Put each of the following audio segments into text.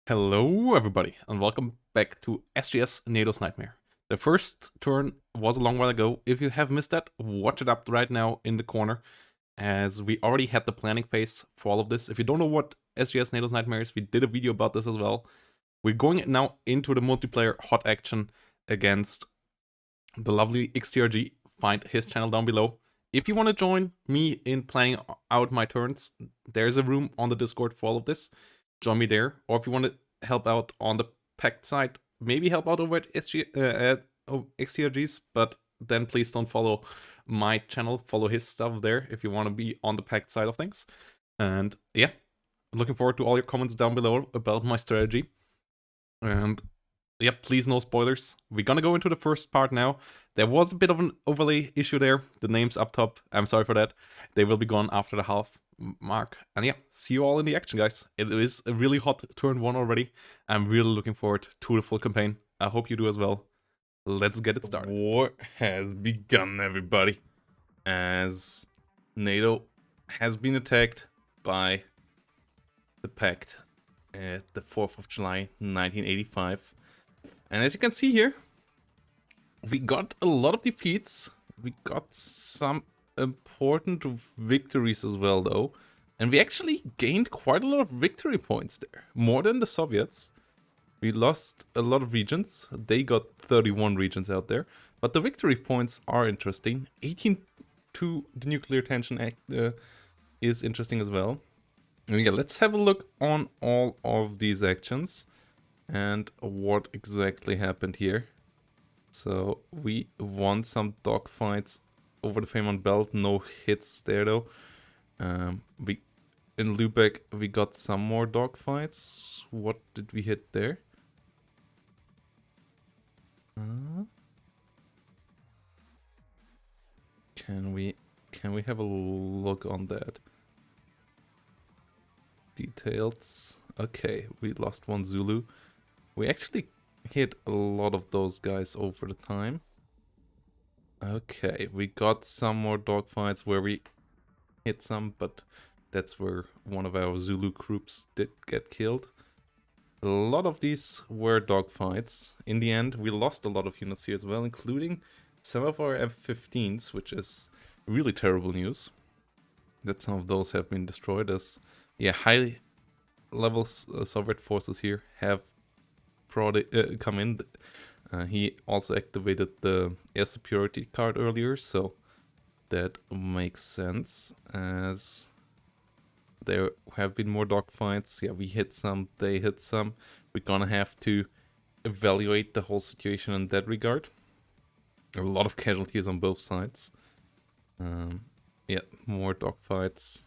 Hello everybody and welcome back to SGS NATO's Nightmare. The first turn was a long while ago. If you have missed that, watch it up right now in the corner, as we already had the planning phase for all of this. If you don't know what SGS NATO's Nightmare is, we did a video about this as well. We're going now into the multiplayer hot action against the lovely XTRG. Find his channel down below. If you want to join me in planning out my turns, there's a room on the Discord for all of this. Join me there. Or if you want to help out on the Pact side, maybe help out over at XTRGs, but then please don't follow my channel. Follow his stuff there if you want to be on the Pact side of things. And yeah, looking forward to all your comments down below about my strategy. And yeah, please no spoilers. We're gonna go into the first part now. There was a bit of an overlay issue there. The names up top, I'm sorry for that. They will be gone after the half mark. And yeah, see you all in the action, guys. It is a really hot turn 1 already. I'm really looking forward to the full campaign. I hope you do as well. Let's get it started. War has begun, everybody, as NATO has been attacked by the Pact at the 4th of July 1985. And as you can see here, we got a lot of defeats. We got some important victories as well, though. And we actually gained quite a lot of victory points there, more than the Soviets. We lost a lot of regions. They got 31 regions out there. But the victory points are interesting. 18 to the nuclear tension act is interesting as well. And yeah, let's have a look on all of these actions and what exactly happened here. So we won some dogfights over the Fehmarn Belt. No hits there though. In Lübeck we got some more dogfights. What did we hit there? Can we have a look on that? Details. Okay, we lost one Zulu. We actually hit a lot of those guys over the time. Okay, we got some more dogfights where we hit some, but that's where one of our Zulu groups did get killed. A lot of these were dogfights. In the end, we lost a lot of units here as well, including some of our F-15s, which is really terrible news. That some of those have been destroyed, as yeah, high-level Soviet forces here have come in. He also activated the air superiority card earlier, so that makes sense, as there have been more dogfights. Yeah, we hit some, they hit some. We're gonna have to evaluate the whole situation in that regard. There are a lot of casualties on both sides. Yeah, more dogfights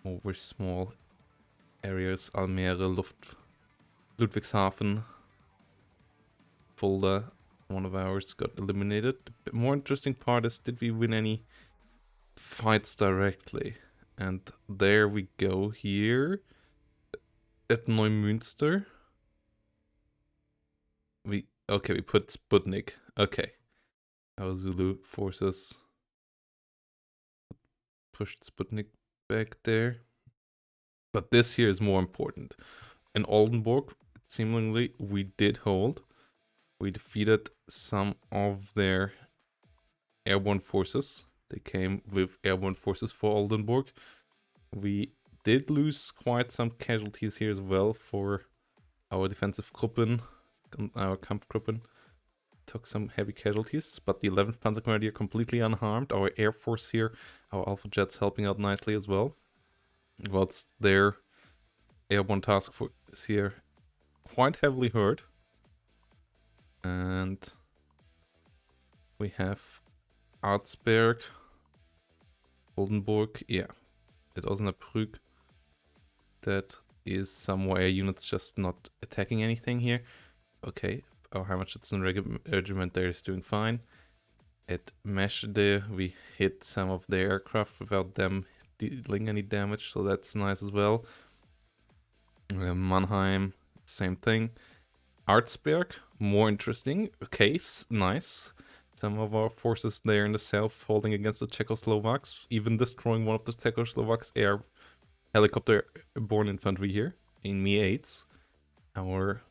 over small areas. Almere, Ludwigshafen, Fulda, one of ours got eliminated. The more interesting part is, did we win any fights directly? And there we go here at Neumünster. We put Sputnik. Okay. Our Zulu forces pushed Sputnik back there. But this here is more important. In Oldenburg, seemingly we did hold. We defeated some of their airborne forces. They came with airborne forces for Oldenburg. We did lose quite some casualties here as well for our defensive Gruppen, our Kampfgruppen. Took some heavy casualties, but the 11th Panzergrenadier completely unharmed. Our Air Force here, our Alpha Jets helping out nicely as well. Whilst their airborne task force here quite heavily hurt. And we have Arzberg, Oldenburg, yeah, it Osnabrück. That is somewhere units just not attacking anything here. Okay, our Heimatschützen regiment there is doing fine. At Meschede, we hit some of their aircraft without them dealing any damage, so that's nice as well. Mannheim, same thing. Arzberg, more interesting. Okay, nice. Some of our forces there in the south holding against the Czechoslovaks, even destroying one of the Czechoslovaks air helicopter-borne infantry here in Mi-8s. our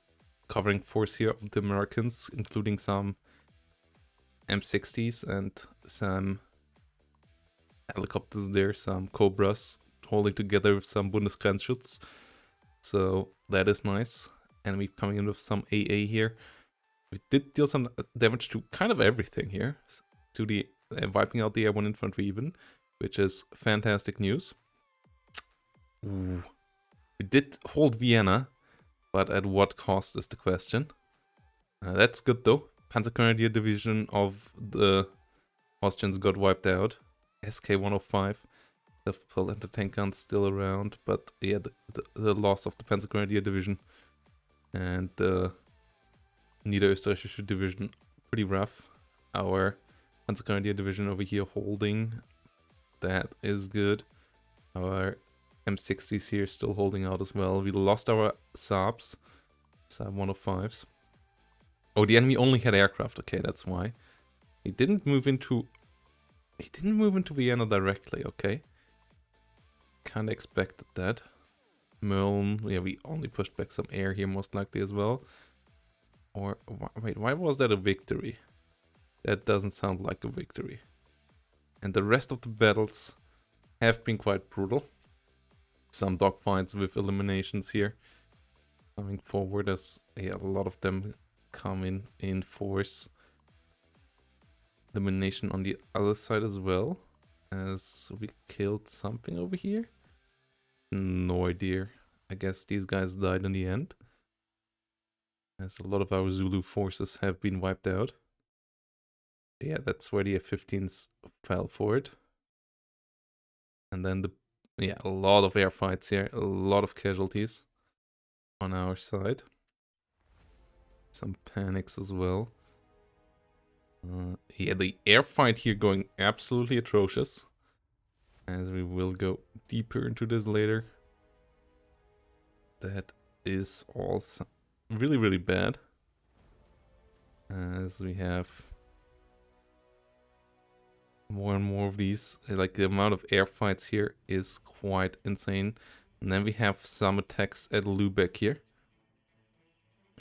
covering force here of the Americans, including some M60s and some helicopters there, some Cobras holding together with some Bundesgrenzschutz. So that is nice. Enemy coming in with some AA here. We did deal some damage to kind of everything here, to the wiping out the airborne infantry even, which is fantastic news. Ooh. We did hold Vienna, but at what cost is the question. That's good though. Panzergrenadier division of the Austrians got wiped out. SK-105. The propelled anti-tank guns still around, but yeah, the loss of the Panzergrenadier division and the Niederösterreichische division, pretty rough. Our Panzergrenadier division over here holding, that is good. Our M60s here still holding out as well. We lost our Saabs, Saab 105s. Oh, the enemy only had aircraft. Okay, that's why. He didn't move into Vienna directly, okay. Kinda expected that. Mölln, yeah, we only pushed back some air here most likely as well. Or, wait, why was that a victory? That doesn't sound like a victory. And the rest of the battles have been quite brutal. Some dogfights with eliminations here. Coming forward as, yeah, a lot of them come in force. Elimination on the other side as well. As we killed something over here. No idea. I guess these guys died in the end. As a lot of our Zulu forces have been wiped out. Yeah, that's where the F-15s fell for it. And then a lot of air fights here. A lot of casualties on our side. Some panics as well. Yeah, the air fight here going absolutely atrocious. As we will go deeper into this later. That is also really, really bad. As we have more and more of these. Like, the amount of air fights here is quite insane. And then we have some attacks at Lübeck here.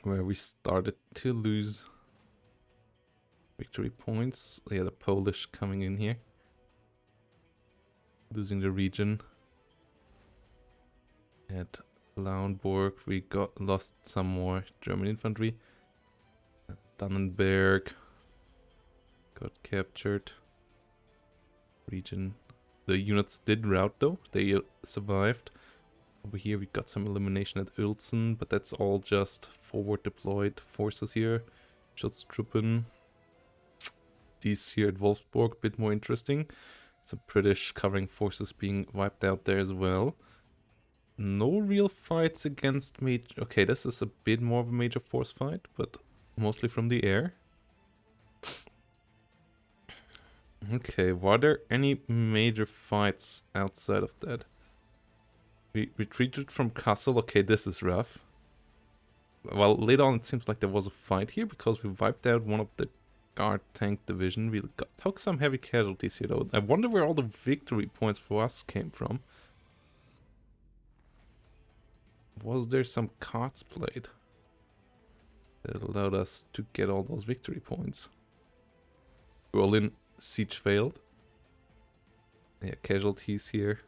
Where we started to lose victory points. Yeah, the Polish coming in here. Losing the region. At Lauenburg we lost some more German infantry. Dannenberg got captured. Region. The units did rout though. They survived. Over here we got some elimination at Uelzen, but that's all just forward deployed forces here. Schutztruppen. These here at Wolfsburg, a bit more interesting. Some British covering forces being wiped out there as well. No real fights against major... Okay, this is a bit more of a major force fight, but mostly from the air. Okay, were there any major fights outside of that? We retreated from Kassel. Okay, this is rough. Well, later on it seems like there was a fight here because we wiped out one of the guard tank division. We took some heavy casualties here though. I wonder where all the victory points for us came from. Was there some cards played that allowed us to get all those victory points? Berlin siege failed. Yeah, casualties here.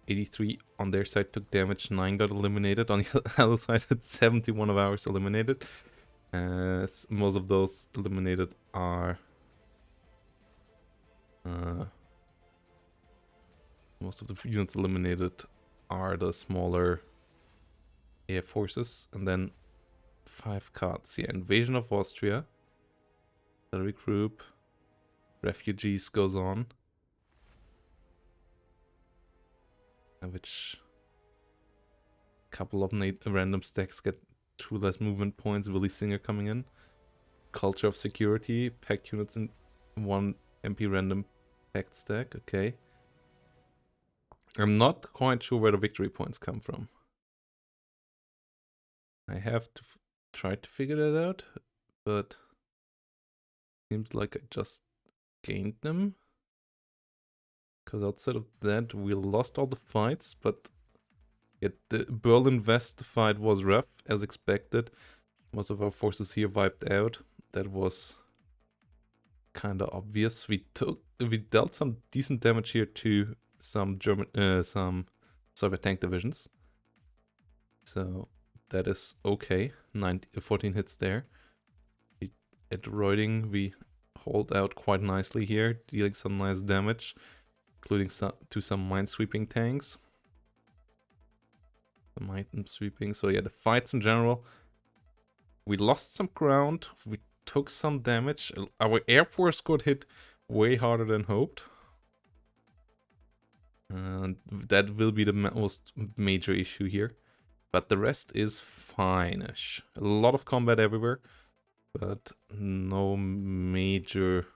83 on their side took damage, 9 got eliminated. On the other side, it's 71 of ours eliminated. Most of those eliminated are... most of the units eliminated are the smaller air forces. And then 5 cards. Yeah, Invasion of Austria. Artillery group. Refugees goes on. Which couple of random stacks get 2 less movement points. Willy Singer coming in. Culture of Security. Pact units in 1 MP random pact stack. Okay. I'm not quite sure where the victory points come from. I have to try to figure that out. But seems like I just gained them. Because outside of that, we lost all the fights, but The Berlin West fight was rough, as expected. Most of our forces here wiped out. That was kind of obvious. We dealt some decent damage here to some some Soviet tank divisions. So that is okay. 14 hits there. At Reuding, we hold out quite nicely here, dealing some nice damage, including to some minesweeping tanks. The minesweeping. So yeah, the fights in general. We lost some ground. We took some damage. Our air force got hit way harder than hoped. And that will be the most major issue here. But the rest is fine-ish. A lot of combat everywhere, but no major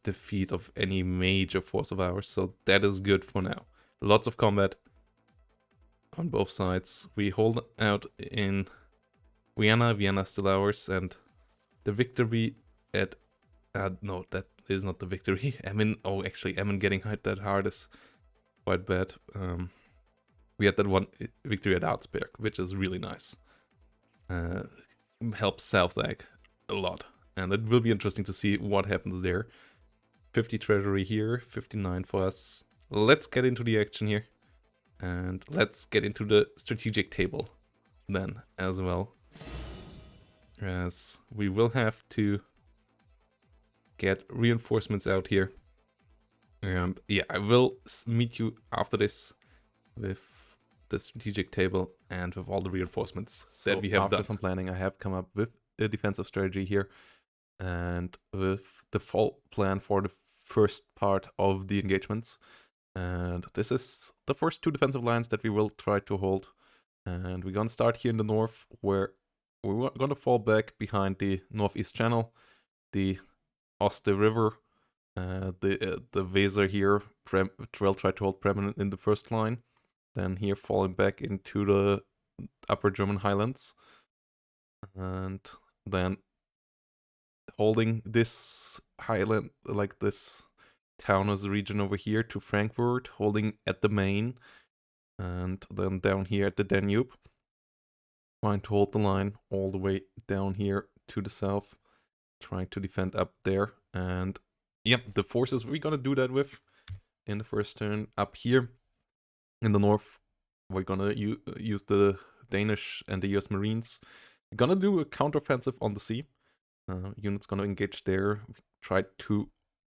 defeat of any major force of ours. So that is good for now. Lots of combat on both sides. We hold out in Vienna. Vienna is still ours, and the victory at... no, that is not the victory. Emmen... Oh, actually, Emmen getting hit that hard is quite bad. We had that one victory at Augsburg, which is really nice. Helps Southlag a lot. And it will be interesting to see what happens there. 50 treasury here, 59 for us. Let's get into the action here. And let's get into the strategic table then as well. As we will have to get reinforcements out here. And yeah, I will meet you after this with the strategic table and with all the reinforcements that we have done. After some planning, I have come up with a defensive strategy here, and with the full plan for the first part of the engagements. And this is the first two defensive lines that we will try to hold. And we're gonna start here in the north, where we're gonna fall back behind the northeast channel, the Oste River, the Weser here. We'll try to hold Bremen in the first line. Then here falling back into the upper German highlands. And then holding this highland, like this Taunus region over here to Frankfurt, holding at the Main. And then down here at the Danube. Trying to hold the line all the way down here to the south. Trying to defend up there. And yep, the forces we're gonna do that with in the first turn up here. In the north, we're gonna use the Danish and the US Marines. We're gonna do a counteroffensive on the sea. Units gonna engage there. We try to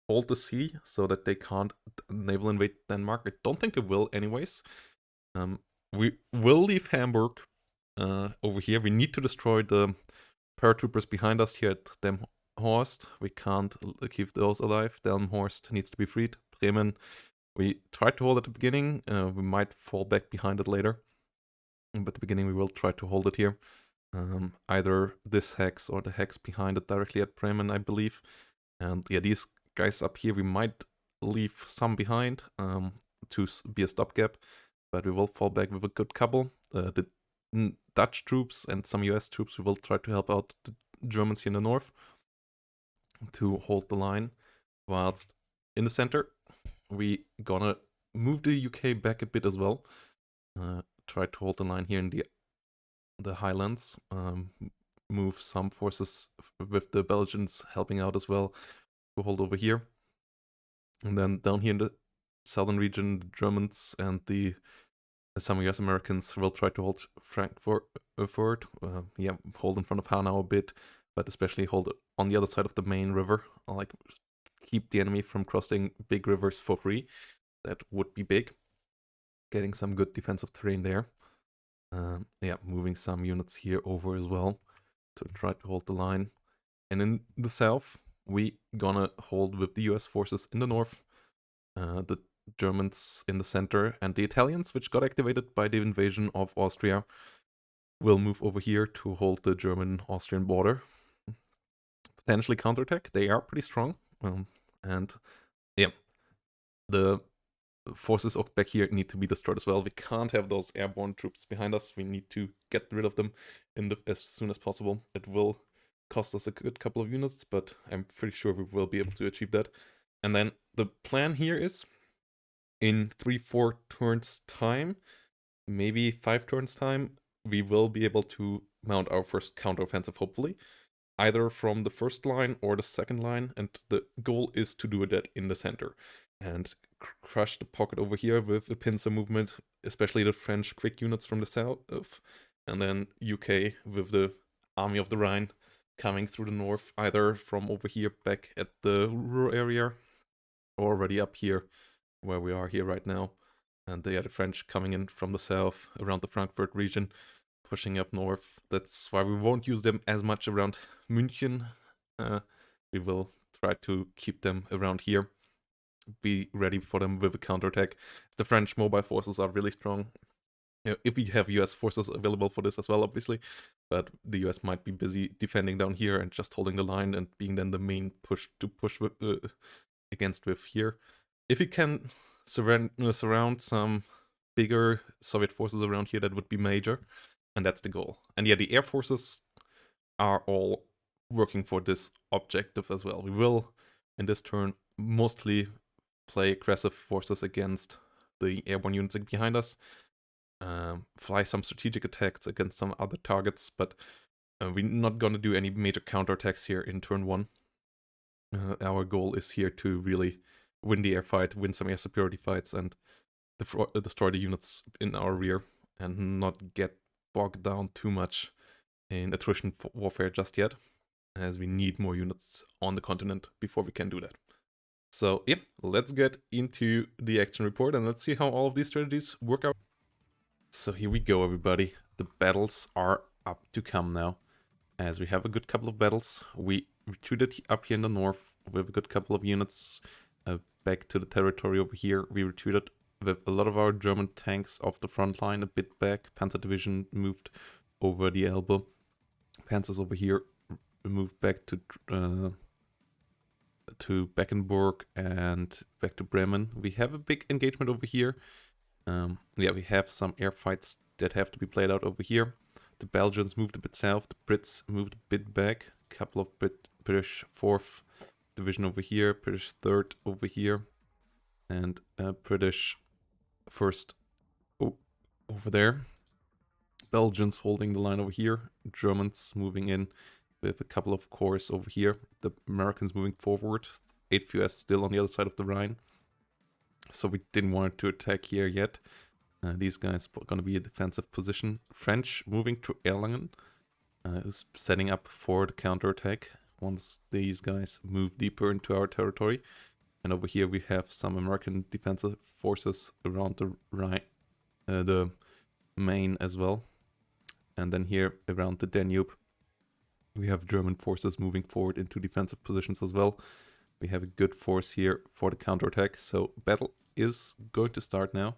hold the sea so that they can't naval invade Denmark. I don't think they will anyways. We will leave Hamburg over here. We need to destroy the paratroopers behind us here at Delmenhorst. We can't keep those alive. Delmenhorst needs to be freed. Bremen, we tried to hold at the beginning. We might fall back behind it later. But at the beginning we will try to hold it here. Either this hex or the hex behind it directly at Bremen, I believe. And yeah, these guys up here, we might leave some behind to be a stopgap. But we will fall back with a good couple. The Dutch troops and some US troops, we will try to help out the Germans here in the north to hold the line. Whilst in the center, we gonna move the UK back a bit as well. Try to hold the line here in the highlands. Move some forces with the Belgians helping out as well to hold over here. And then down here in the southern region, the Germans and some US Americans will try to hold Frankfurt. Yeah, hold in front of Hanau a bit, but especially hold on the other side of the main river. Like, keep the enemy from crossing big rivers for free. That would be big. Getting some good defensive terrain there. Yeah, moving some units here over as well to try to hold the line. And in the south, we gonna hold with the US forces in the north, the Germans in the center, and the Italians, which got activated by the invasion of Austria, will move over here to hold the German-Austrian border. Potentially counterattack. They are pretty strong. And yeah, the forces of back here need to be destroyed as well. We can't have those airborne troops behind us. We need to get rid of them as soon as possible. It will cost us a good couple of units, but I'm pretty sure we will be able to achieve that. And then the plan here is, in 3-4 turns time, maybe 5 turns time, we will be able to mount our first counteroffensive, hopefully, either from the first line or the second line, and the goal is to do that in the center and crush the pocket over here with a pincer movement, especially the French quick units from the south, and then UK with the Army of the Rhine coming through the north, either from over here back at the rural area or already up here where we are here right now. And the French coming in from the south around the Frankfurt region, pushing up north. That's why we won't use them as much around München. We will try to keep them around here. Be ready for them with a counterattack. The French mobile forces are really strong. If we have US forces available for this as well, obviously. But the US might be busy defending down here and just holding the line and being then the main push to push with, against with here. If we can surround some bigger Soviet forces around here, that would be major. And that's the goal. And yeah, the air forces are all working for this objective as well. We will, in this turn, mostly play aggressive forces against the airborne units behind us. Fly some strategic attacks against some other targets, but we're not going to do any major counterattacks here in turn 1. Our goal is here to really win the air fight, win some air superiority fights, and destroy the units in our rear, and not get bogged down too much in attrition warfare just yet, as we need more units on the continent before we can do that. So yep, let's get into the action report and let's see how all of these strategies work out. So here we go, everybody. The battles are up to come now, as we have a good couple of battles. We retreated up here in the north with a good couple of units back to the territory over here. We retreated with a lot of our German tanks off the front line, a bit back. Panzer Division moved over the Elbe. Panzers over here moved back to Beckenburg and back to Bremen. We have a big engagement over here. Yeah, we have some air fights that have to be played out over here. The Belgians moved a bit south. The Brits moved a bit back. A couple of British 4th Division over here. British 3rd over here. And British 1st over there. Belgians holding the line over here. Germans moving in with a couple of corps over here. The Americans moving forward. 8th US still on the other side of the Rhine. So we didn't want to attack here yet. These guys are going to be a defensive position. French moving to Erlangen. Who's setting up for the counterattack once these guys move deeper into our territory. And over here we have some American defensive forces around the Rhine, the Main as well. And then here around the Danube, we have German forces moving forward into defensive positions as well. We have a good force here for the counterattack. So battle is going to start now.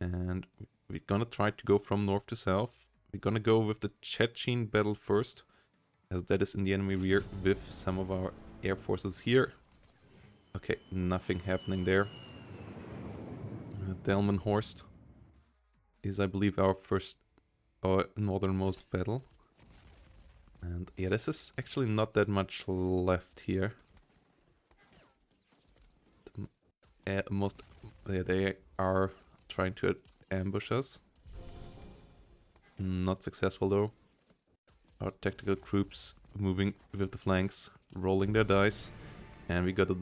And we're gonna try to go from north to south. We're gonna go with the Chechen battle first, as that is in the enemy rear with some of our air forces here. Okay, nothing happening there. Delmenhorst is, I believe, our first northernmost battle. And yeah, this is actually not that much left here. They are trying to ambush us. Not successful though. Our tactical troops moving with the flanks, rolling their dice, and we got a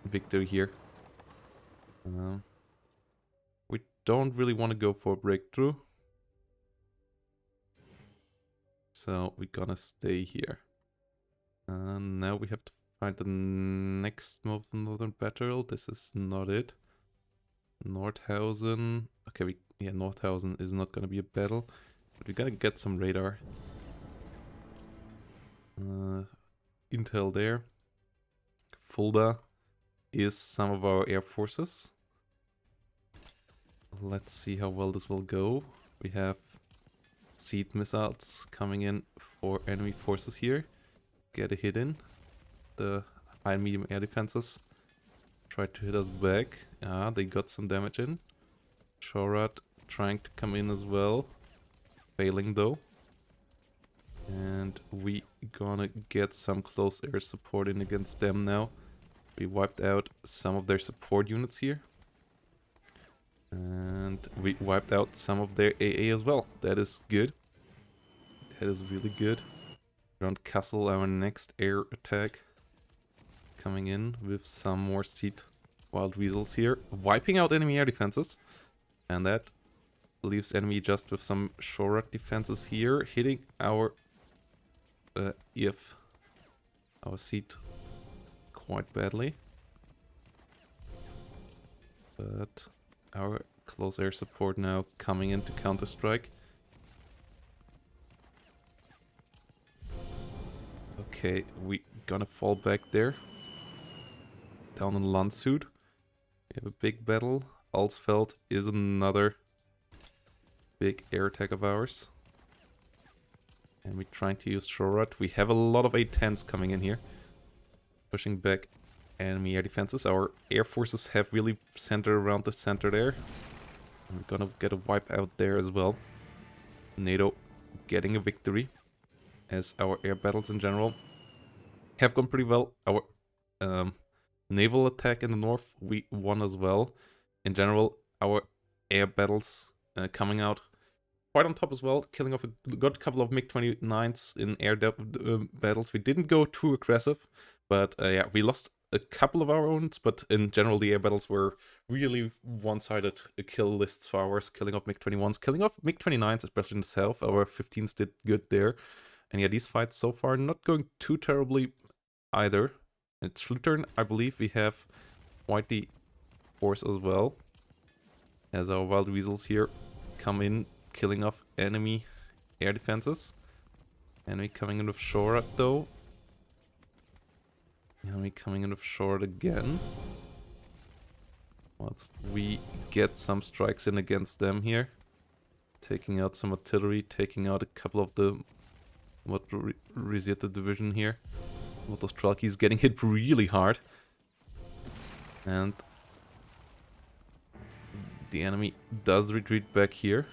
victory here. We don't really want to go for a breakthrough, so we're gonna stay here. Now we have to find the next northern battle. This is not it. Nordhausen. Okay, Nordhausen is not gonna be a battle, but we gotta get some radar. Intel there. Fulda is some of our air forces. Let's see how well this will go. We have seed missiles coming in for enemy forces here. Get a hit in. The high and medium air defenses tried to hit us back. They got some damage in. Shorat trying to come in as well. Failing though. And we gonna get some close air support in against them now. We wiped out some of their support units here. And we wiped out some of their AA as well. That is good. That is really good. Around Castle, our next air attack. Coming in with some more seed wild weasels here. Wiping out enemy air defenses. And that leaves enemy just with some shore defenses here. Hitting our our seed quite badly. But our close air support now coming in to counter-strike. Okay, we gonna fall back there. Down on Landshut. We have a big battle. Alsfeld is another big air attack of ours. And we're trying to use Shorad. We have a lot of A-10s coming in here. Pushing back enemy air defenses. Our air forces have really centered around the center there. And we're gonna get a wipe out there as well. NATO getting a victory. As our air battles in general have gone pretty well. Our naval attack in the north, we won as well. In general, our air battles coming out quite on top as well. Killing off a good couple of MiG-29s in air battles. We didn't go too aggressive, but yeah, we lost a couple of our own, but in general the air battles were really one-sided kill lists for ours. Killing off MiG-21s, killing off MiG-29s, especially in the south. Our 15s did good there. And yeah, these fights so far not going too terribly either. At Schlütern, I believe we have quite the force as well. As our wild weasels here come in, killing off enemy air defenses. Enemy coming in with Shorad though. Enemy coming in with Shorad again. Once we get some strikes in against them here. Taking out some artillery, taking out a couple of the Resieta division here. Motostrelki is getting hit really hard. And the enemy does retreat back here.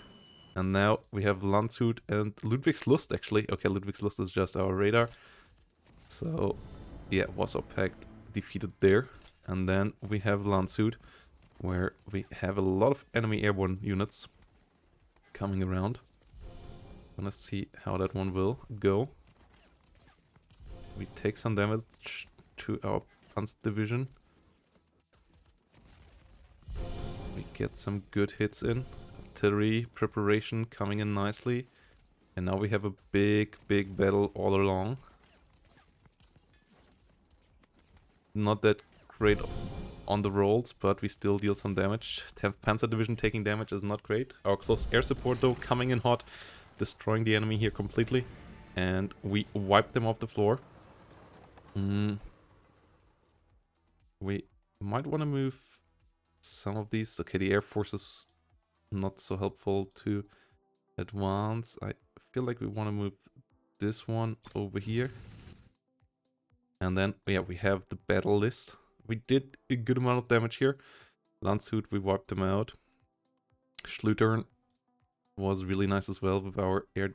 And now we have Landshut and Ludwigslust actually. Okay, Ludwigslust is just our radar. So yeah, Warsaw Pact defeated there. And then we have Landshut, where we have a lot of enemy airborne units coming around. Gonna see how that one will go. We take some damage to our Panzer division. We get some good hits in. Artillery preparation coming in nicely. And now we have a big battle all along. Not that great on the rolls, but we still deal some damage. 10th Panzer Division taking damage is not great. Our close air support though coming in hot. Destroying the enemy here completely. And we wipe them off the floor. We might want to move some of these. Okay, the air force is not so helpful to advance. I feel like we want to move this one over here. And then, yeah, we have the battle list. We did a good amount of damage here. Landshut, we wiped them out. Schlütern was really nice as well with our air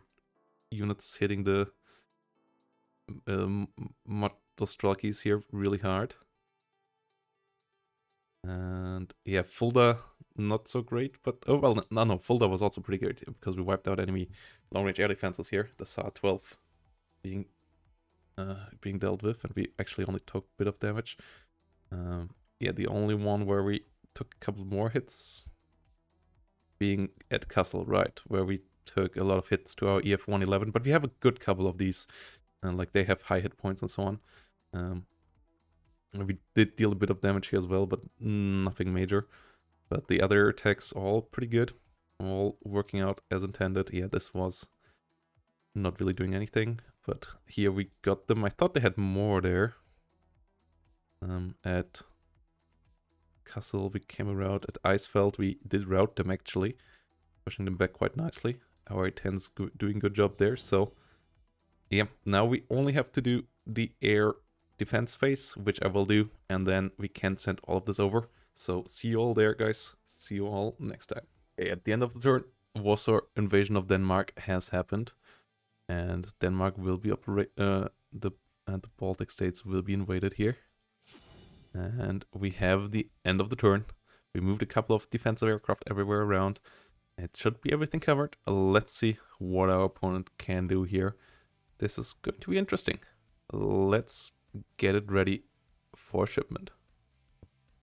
units hitting the Motostrelkis here really hard. And yeah, Fulda not so great, but oh well, no, Fulda was also pretty good because we wiped out enemy long-range air defenses here. The SAR-12 being dealt with, and we actually only took a bit of damage. Yeah, the only one where we took a couple more hits being at Kassel, right, where we took a lot of hits to our EF-111, but we have a good couple of these, like they have high hit points and so on. We did deal a bit of damage here as well, but nothing major. But the other attacks all pretty good, all working out as intended. Yeah, this was not really doing anything, but here we got them. I thought they had more there. At Kassel we came around. At Eisfeld we did rout them actually, pushing them back quite nicely. Our A-10's doing a good job there. So yeah, now we only have to do the air defense phase, which I will do, and then we can send all of this over. So see you all there, guys. See you all next time. Okay, at the end of the turn, Warsaw invasion of Denmark has happened, and Denmark will be the Baltic states will be invaded here. And we have the end of the turn. We moved a couple of defensive aircraft everywhere around. It should be everything covered. Let's see what our opponent can do here. This is going to be interesting. Let's get it ready for shipment.